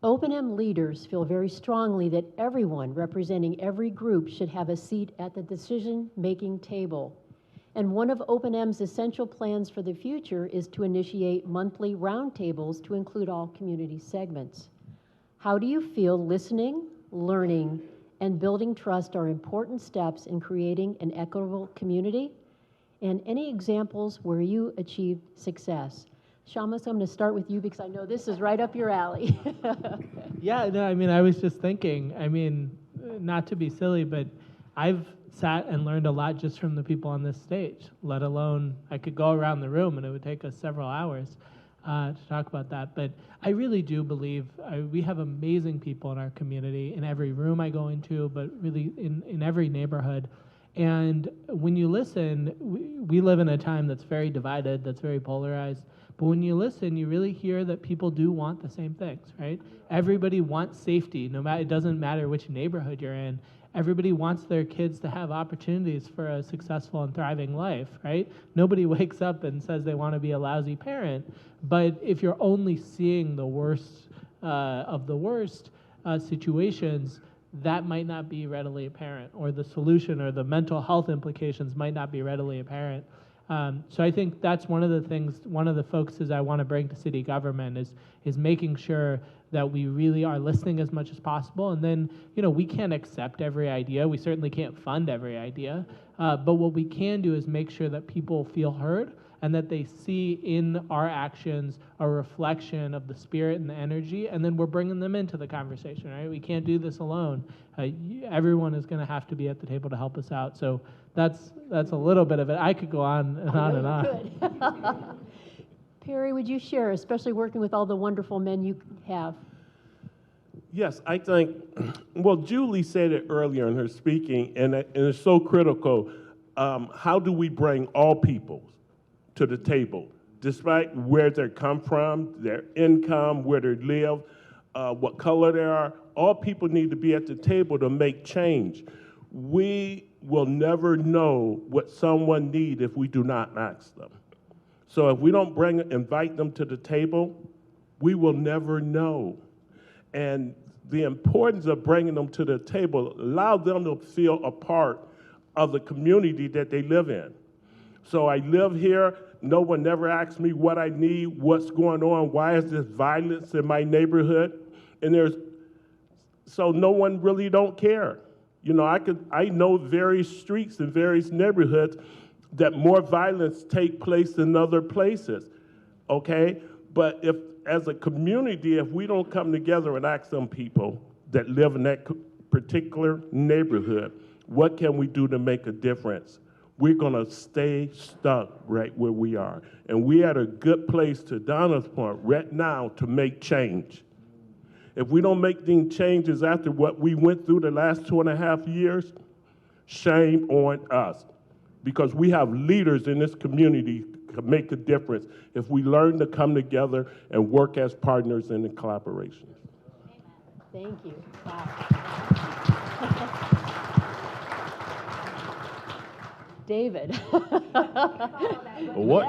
O&M leaders feel very strongly that everyone representing every group should have a seat at the decision-making table. And one of O&M's essential plans for the future is to initiate monthly roundtables to include all community segments. How do you feel listening, learning, and building trust are important steps in creating an equitable community? And any examples where you achieved success? Shamus, I'm going to start with you because I know this is right up your alley. Yeah, no, I mean, I was just thinking, I mean, not to be silly, but I've sat and learned a lot just from the people on this stage, let alone I could go around the room and it would take us several hours to talk about that. But I really do believe we have amazing people in our community, in every room I go into, but really in every neighborhood. And when you listen, we live in a time that's very divided, that's very polarized. But when you listen, you really hear that people do want the same things, right? Everybody wants safety, no matter, it doesn't matter which neighborhood you're in. Everybody wants their kids to have opportunities for a successful and thriving life, right? Nobody wakes up and says they want to be a lousy parent. But if you're only seeing the worst of the worst situations, that might not be readily apparent, or the solution or the mental health implications might not be readily apparent. So I think that's one of the things, one of the focuses I want to bring to city government is making sure that we really are listening as much as possible. And then, we can't accept every idea. We certainly can't fund every idea. But what we can do is make sure that people feel heard and that they see in our actions a reflection of the spirit and the energy, and then we're bringing them into the conversation, right? We can't do this alone. Everyone is going to have to be at the table to help us out. So that's a little bit of it. I could go on and on and on. Perry, would you share, especially working with all the wonderful men you have? Yes, I think, well, Julie said it earlier in her speaking, and it's so critical. How do we bring all people to the table, despite where they come from, their income, where they live, what color they are? All people need to be at the table to make change. We will never know what someone needs if we do not ask them. So if we don't invite them to the table, we will never know. And the importance of bringing them to the table, allow them to feel a part of the community that they live in. So I live here, no one never asks me what I need, what's going on, why is there violence in my neighborhood? And so no one really don't care. I know various streets and various neighborhoods that more violence take place than other places, okay? But if, as a community, if we don't come together and ask some people that live in that particular neighborhood, what can we do to make a difference? We're gonna stay stuck right where we are. And we at a good place, to Donna's point, right now to make change. If we don't make these changes after what we went through the last 2.5 years, shame on us. Because we have leaders in this community to make a difference if we learn to come together and work as partners and in collaboration. Thank you. Wow. David. What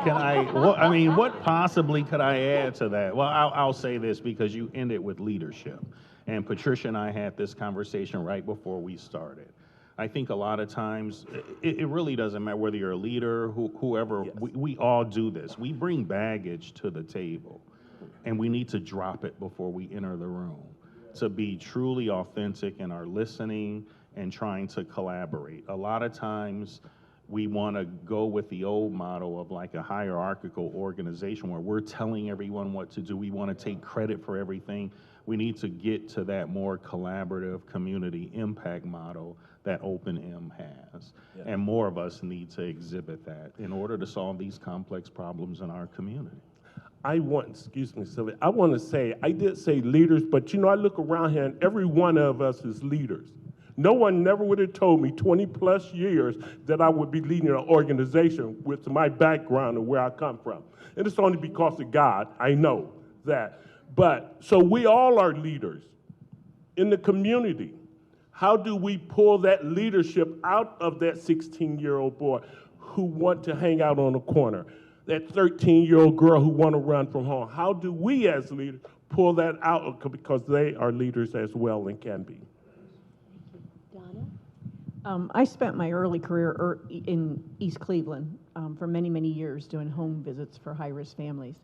possibly could I add to that? Well, I'll say this because you ended with leadership. And Patricia and I had this conversation right before we started. I think a lot of times, it really doesn't matter whether you're a leader, whoever, yes. We all do this. We bring baggage to the table, and we need to drop it before we enter the room to be truly authentic in our listening and trying to collaborate. A lot of times, we want to go with the old model of like a hierarchical organization where we're telling everyone what to do. We want to take credit for everything. We need to get to that more collaborative community impact model that O&M has. Yeah. And more of us need to exhibit that in order to solve these complex problems in our community. Excuse me, Sylvia, I want to say, I did say leaders, but I look around here and every one of us is leaders. No one never would have told me 20 plus years that I would be leading an organization with my background and where I come from. And it's only because of God, I know that. But, so we all are leaders in the community. How do we pull that leadership out of that 16-year-old boy who want to hang out on the corner, that 13-year-old girl who want to run from home? How do we as leaders pull that out because they are leaders as well and can be. Donna? I spent my early career in East Cleveland for many, many years doing home visits for high-risk families.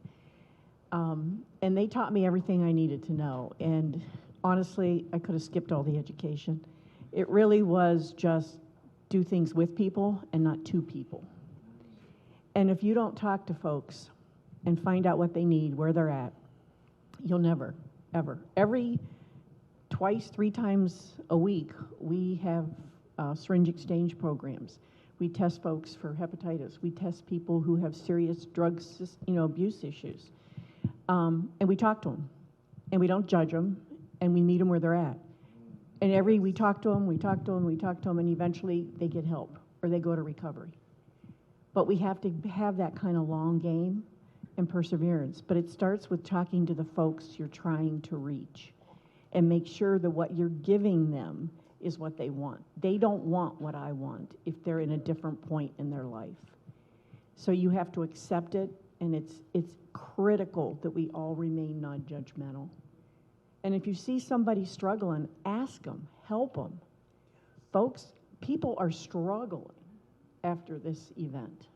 And they taught me everything I needed to know. And honestly, I could have skipped all the education. It really was just do things with people and not to people. And if you don't talk to folks and find out what they need, where they're at, you'll never, ever. Twice, 3 times a week, we have syringe exchange programs. We test folks for hepatitis. We test people who have serious drugs, abuse issues. And we talk to them. And we don't judge them. And we meet them where they're at. And we talk to them, and eventually they get help or they go to recovery. But we have to have that kind of long game and perseverance. But it starts with talking to the folks you're trying to reach and make sure that what you're giving them is what they want. They don't want what I want if they're in a different point in their life. So you have to accept it, and it's critical that we all remain non-judgmental. And if you see somebody struggling, ask them, help them. Folks, people are struggling after this event.